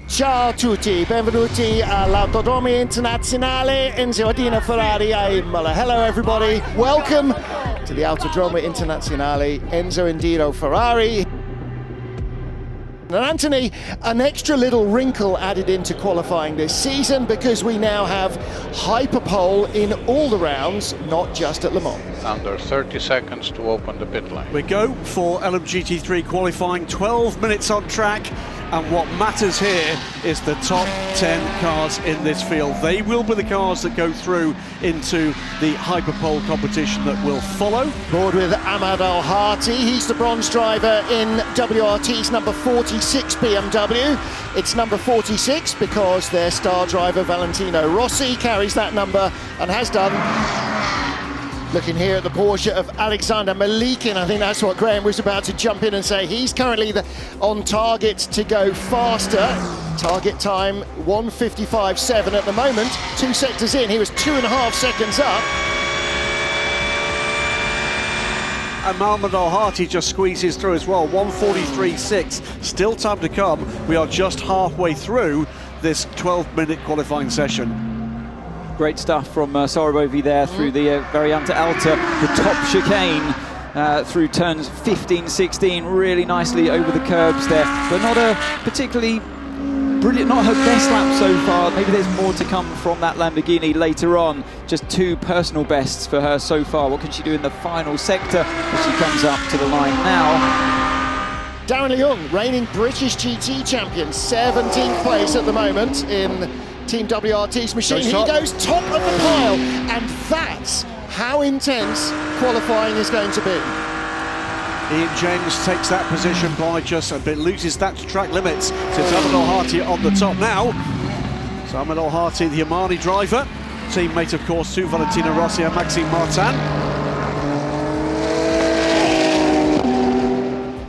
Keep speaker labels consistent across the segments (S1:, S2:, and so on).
S1: Ciao a tutti, benvenuti all'Autodromo Internazionale Enzo Ferrari a Imola. Hello everybody, welcome to the Autodromo Internazionale Enzo Indino Ferrari. And Anthony, an extra little wrinkle added into qualifying this season because we now have Hyperpole in all the rounds, not just at Le Mans.
S2: Under 30 seconds to open the pit lane.
S3: We go for LMGT3 qualifying, 12 minutes on track, and what matters here is the top 10 cars in this field. They will be the cars that go through into the Hyperpole competition that will follow.
S1: Board with Ahmed Al-Hati, he's the bronze driver in WRT's number 46 BMW. It's number 46 because their star driver Valentino Rossi carries that number and has done. Looking here at the Porsche of Alexander Malikin, I think that's what Graham was about to jump in and say. He's currently on target to go faster. Target time 1:55.7 at the moment. 2 sectors in, he was 2.5 seconds up.
S3: And Ahmed Al-Hati just squeezes through as well, 1:43.6. Still time to come. We are just halfway through this 12-minute qualifying session.
S4: Great stuff from Sorobovi there through the Variante Alta, the top chicane through turns 15, 16, really nicely over the curbs there, but not a particularly brilliant, not her best lap so far. Maybe there's more to come from that Lamborghini later on. Just 2 personal bests for her so far. What can she do in the final sector as she comes up to the line now?
S1: Darren Leung, reigning British GT champion, 17th place at the moment in Team WRT's machine. He goes top of the pile, and that's how intense qualifying is going to be.
S3: Ian James takes that position by just a bit, loses that to track limits. So it's Ahmed Al-Hati on the top now. So Ahmed Al-Hati, the Yamani driver, teammate of course to Valentino Rossi and Maxime Martin.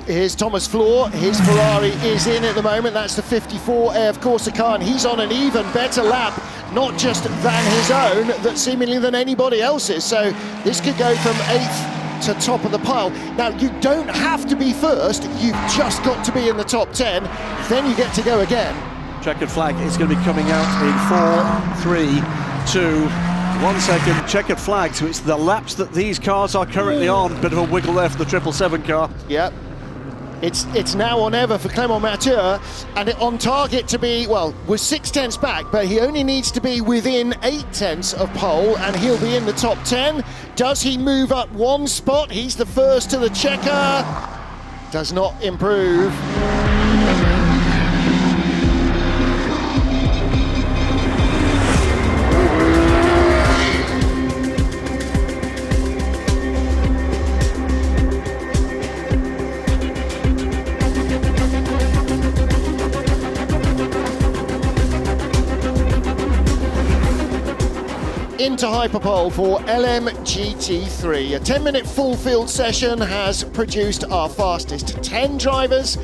S1: Here's Thomas Floor, his Ferrari is in at the moment, that's the 54 of Corsica, and he's on an even better lap, not just than his own, that seemingly than anybody else's, so this could go from 8th to top of the pile. Now, you don't have to be first, you've just got to be in the top 10, then you get to go again.
S3: Checkered flag is going to be coming out in 4, 3, 2, 1 second. Checkered flag, so it's the laps that these cars are currently on. Bit of a wiggle there for the 777 car.
S1: Yep. It's now or never for Clément Mathieu, and on target to be, well, was 6/10 back, but he only needs to be within 8/10 of pole, and he'll be in the top 10. Does he move up 1 spot? He's the first to the checker. Does not improve. Into Hyperpole for LMGT3. A 10-minute full field session has produced our fastest 10 drivers,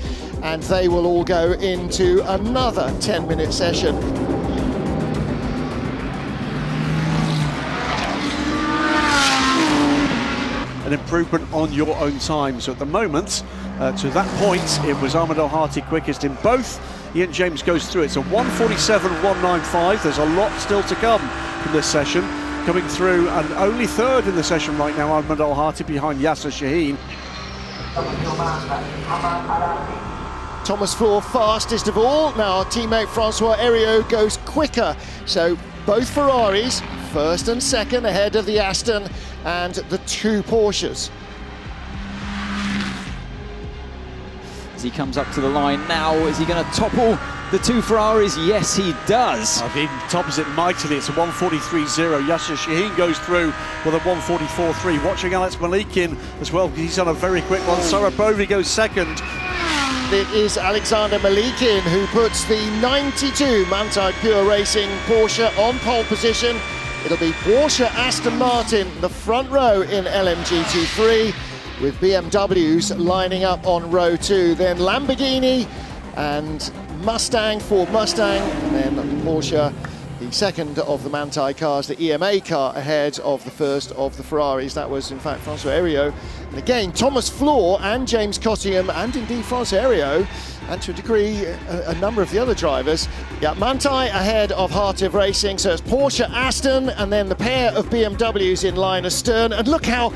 S1: and they will all go into another 10-minute session.
S3: An improvement on your own time. So at the moment, to that point, it was Ahmed Al-Hati quickest in both. Ian James goes through. It's a 1:47.195. There's a lot still to come from this session. Coming through, and only 3rd in the session right now, Ahmed Al-Hati behind Yasser Shaheen.
S1: Thomas Floor fastest of all. Now our teammate Francois Heriot goes quicker. So both Ferraris, 1st and 2nd, ahead of the Aston and the 2 Porsches.
S4: As he comes up to the line now, is he going to topple the 2 Ferraris? Yes, he does.
S3: He tops it mightily. It's a 1:43.0. Yasser Shaheen goes through with a 1:44.3. Watching Alex Malikin as well, he's on a very quick one. Sorobovi goes 2nd.
S1: It is Alexander Malikin who puts the 92 Manthey Pure Racing Porsche on pole position. It'll be Porsche Aston Martin, the front row in LMGT3, with BMWs lining up on row 2. Then Lamborghini and Mustang, Ford Mustang, and then Porsche, the second of the Manthey cars, the EMA car, ahead of the first of the Ferraris. That was, in fact, François Hériot. And again, Thomas Floor and James Cottingham, and indeed François Hériot, and to a degree, a number of the other drivers. Yeah, Manthey ahead of Heart of Racing, so it's Porsche, Aston, and then the pair of BMWs in line astern. And look how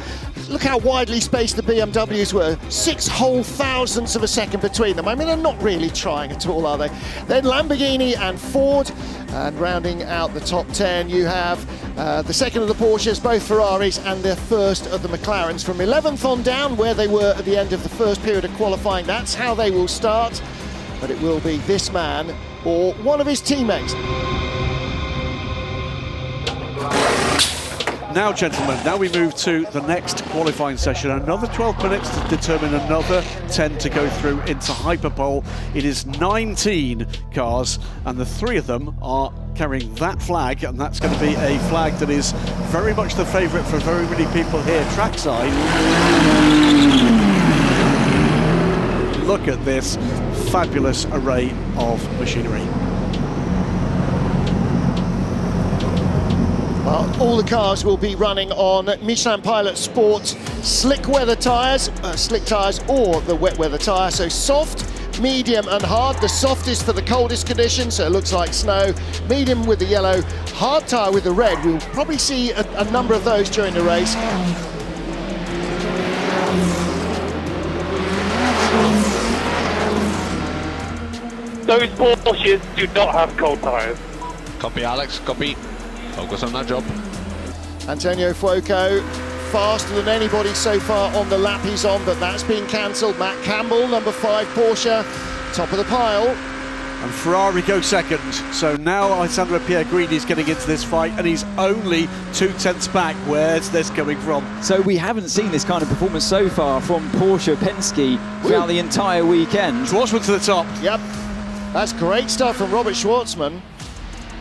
S1: widely spaced the BMWs were. 6 whole thousandths of a second between them. I mean, they're not really trying at all, are they? Then Lamborghini and Ford. And rounding out the top 10, you have the second of the Porsches, both Ferraris, and the first of the McLarens. From 11th on down, where they were at the end of the first period of qualifying, that's how they will start. But it will be this man or one of his teammates.
S3: Now, gentlemen, now we move to the next qualifying session. Another 12 minutes to determine another 10 to go through into Hyperpole. It is 19 cars, and the 3 of them are carrying that flag, and that's going to be a flag that is very much the favourite for very many people here trackside. Look at this fabulous array of machinery.
S1: Well, all the cars will be running on Michelin Pilot Sport slick weather tyres, slick tyres or the wet weather tyre. So soft, medium and hard. The softest for the coldest conditions, so it looks like snow. Medium with the yellow, hard tyre with the red. We'll probably see a number of those during the race.
S5: Those Porsches do not have cold tyres.
S2: Copy, Alex, copy. Focus on that job.
S1: Antonio Fuoco, faster than anybody so far on the lap he's on, but that's been cancelled. Matt Campbell, number 5 Porsche, top of the pile.
S3: And Ferrari go second. So now Alessandro Pierguidi is getting into this fight, and he's only 2/10 back. Where's this coming from?
S4: So we haven't seen this kind of performance so far from Porsche Penske throughout the entire weekend.
S3: Schwartzman to the top.
S1: Yep, that's great stuff from Robert Schwartzman.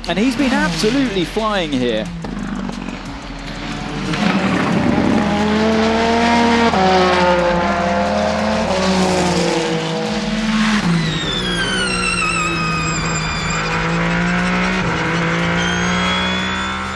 S4: And he's been absolutely flying here.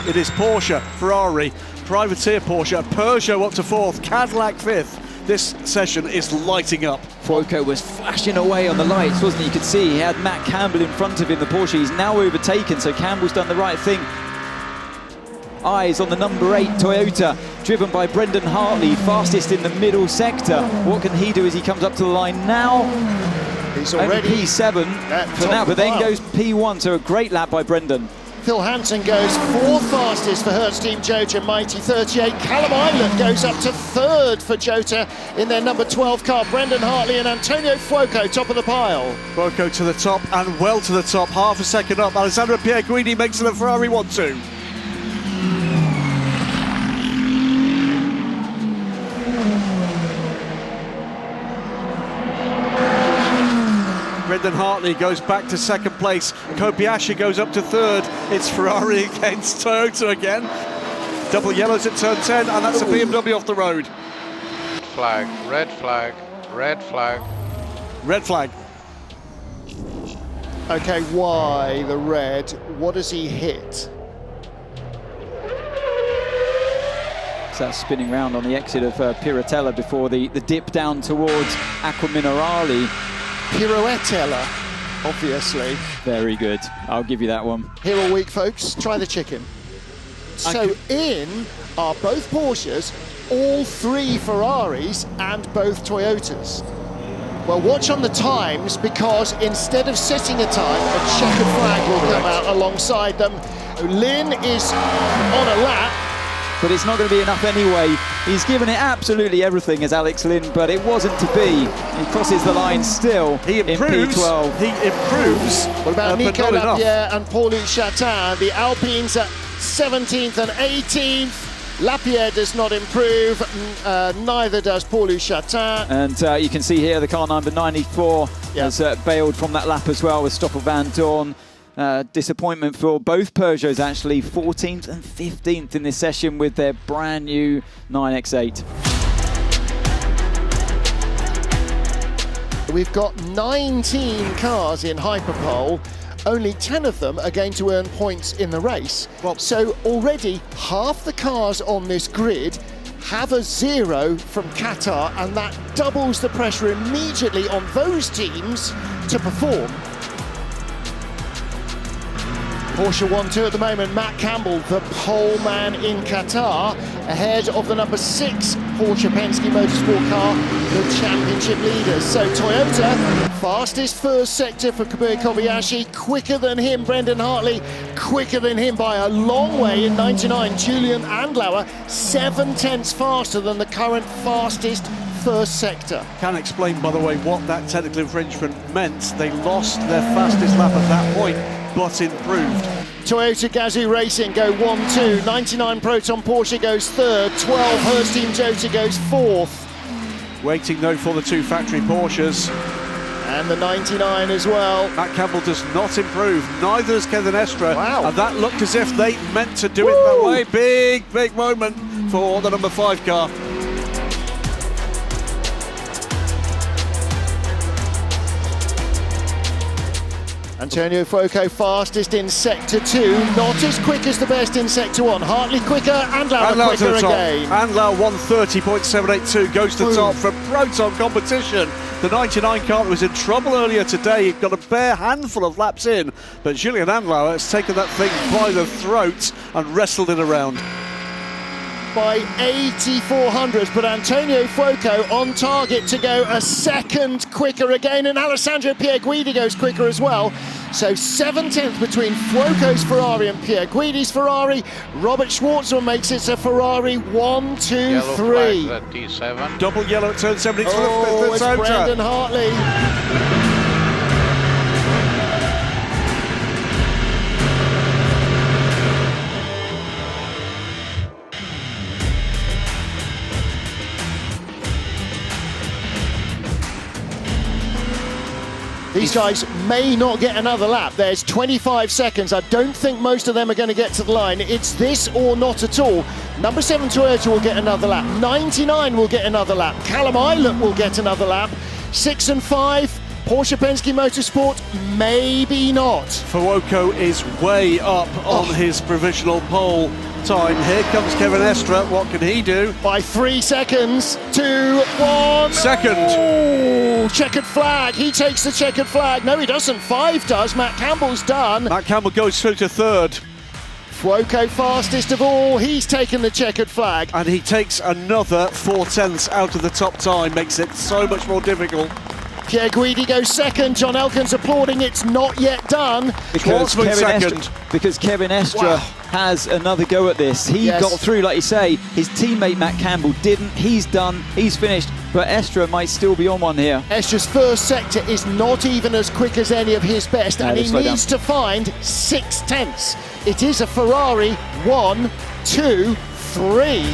S3: It is Porsche, Ferrari, Privateer Porsche, Peugeot up to 4th, Cadillac 5th. This session is lighting up.
S4: Fuoco was flashing away on the lights, wasn't he? You could see he had Matt Campbell in front of him, the Porsche. He's now overtaken, so Campbell's done the right thing. Eyes on the number 8 Toyota, driven by Brendan Hartley, fastest in the middle sector. What can he do as he comes up to the line now?
S1: He's already
S4: P7 for now, but then goes P1, so a great lap by Brendan.
S1: Phil Hansen goes 4th fastest for Hertz Team Jota, Mighty 38. Callum Island goes up to 3rd for Jota in their number 12 car. Brendan Hartley and Antonio Fuoco top of the pile.
S3: Fuoco to the top, and well to the top, half a second up. Alessandro Pierguidi makes it a Ferrari 1-2. Brendan Hartley goes back to 2nd place. Kobayashi goes up to 3rd. It's Ferrari against Toyota again. Double yellows at turn 10, and that's a BMW off the road.
S2: Flag, red flag, red flag.
S3: Red flag.
S1: Okay, why the red? What does he hit?
S4: So that's spinning round on the exit of Piratella before the dip down towards Acqua Minerale.
S1: Pirouettella, obviously.
S4: Very good. I'll give you that one.
S1: Here all week, folks. Try the chicken. So in are both Porsches, all 3 Ferraris, and both Toyotas. Well, watch on the times, because instead of setting a time, a checkered flag will come out alongside them. Lynn is on a lap.
S4: But it's not going to be enough anyway. He's given it absolutely everything as Alex Lynn, but it wasn't to be. He crosses the line still in P12.
S3: He improves.
S1: What about Nico Lapierre and Paulo Chatin? The Alpines at 17th and 18th. Lapierre does not improve, neither does Paulo Chatin.
S4: And you can see here the car number 94 has bailed from that lap as well with Stoffel Van Dorn. Disappointment for both Peugeots, actually. 14th and 15th in this session with their brand new 9X8.
S1: We've got 19 cars in Hyperpole. only 10 of them are going to earn points in the race.
S3: Well,
S1: so already half the cars on this grid have a 0 from Qatar, and that doubles the pressure immediately on those teams to perform. Porsche 1-2 at the moment. Matt Campbell, the pole man in Qatar, ahead of the number 6 Porsche Penske Motorsport car, the championship leaders. So Toyota, fastest first sector for Kabir Kobayashi, quicker than him, Brendan Hartley, quicker than him by a long way in 99. Julian Andlauer, 7 tenths faster than the current fastest first sector.
S3: Can explain, by the way, what that technical infringement meant. They lost their fastest lap at that point, but improved.
S1: Toyota Gazoo Racing go 1-2, 99 Proton Porsche goes 3rd, 12 Hurst Team Jota goes 4th.
S3: Waiting though for the 2 factory Porsches.
S1: And the 99 as well.
S3: Matt Campbell does not improve, neither does Kevin Estre.
S1: Wow.
S3: And that looked as if they meant to do it that way. Big moment for the number 5 car.
S1: Antonio Fuoco fastest in Sector 2, not as quick as the best in Sector 1. Hartley quicker, Andlauer quicker again.
S3: Andlauer 130.782 goes to the top for Proton competition. The 99 car that was in trouble earlier today got a bare handful of laps in, but Julian Andlauer has taken that thing by the throat and wrestled it around.
S1: By 8400s, but Antonio Fuoco on target to go a second quicker again, and Alessandro Pierguidi goes quicker as well. So 7 tenths between Fuoco's Ferrari and Pierguidi's Ferrari. Robert Schwartzman makes it a Ferrari 1, 2,
S2: Yellow
S1: 3.
S2: flag at T7.
S3: Double yellow at turn 70 for the
S1: Oh,
S3: fifth
S1: it's
S3: at
S1: Brendan Hartley. These guys may not get another lap. There's 25 seconds. I don't think most of them are going to get to the line. It's this or not at all. Number 7 Toyota will get another lap. 99 will get another lap. Callum Ilott will get another lap. 6 and 5, Porsche Penske Motorsport, maybe not.
S3: Fuoco is way up on his provisional pole time. Here comes Kevin Estre. What can he do?
S1: By 3 seconds, 2, 1.
S3: Second.
S1: Oh, checkered flag. He takes the checkered flag. No, he doesn't. 5 does. Matt Campbell's done.
S3: Matt Campbell goes through to 3rd.
S1: Fuoco fastest of all. He's taken the checkered flag.
S3: And he takes another 4 tenths out of the top time. Makes it so much more difficult.
S1: Pierguidi goes second. John Elkins applauding. It's not yet done.
S4: Because
S3: Schwartzman
S4: Kevin Estre has another go at this. He got through, like you say. His teammate Matt Campbell didn't. He's done. He's finished. But Estre might still be on one here.
S1: Estre's first sector is not even as quick as any of his best, and he needs to find 6 tenths. It is a Ferrari 1, 2, 3.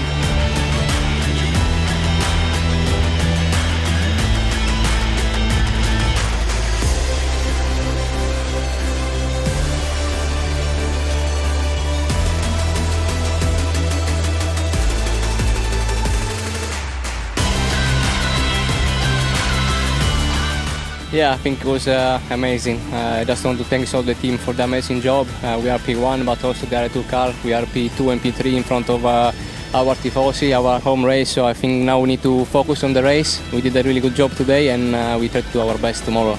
S6: Yeah, I think it was amazing. I just want to thank all the team for the amazing job. We are P1, but also the other 2 cars. We are P2 and P3 in front of our Tifosi, our home race. So I think now we need to focus on the race. We did a really good job today, and we try to do our best tomorrow.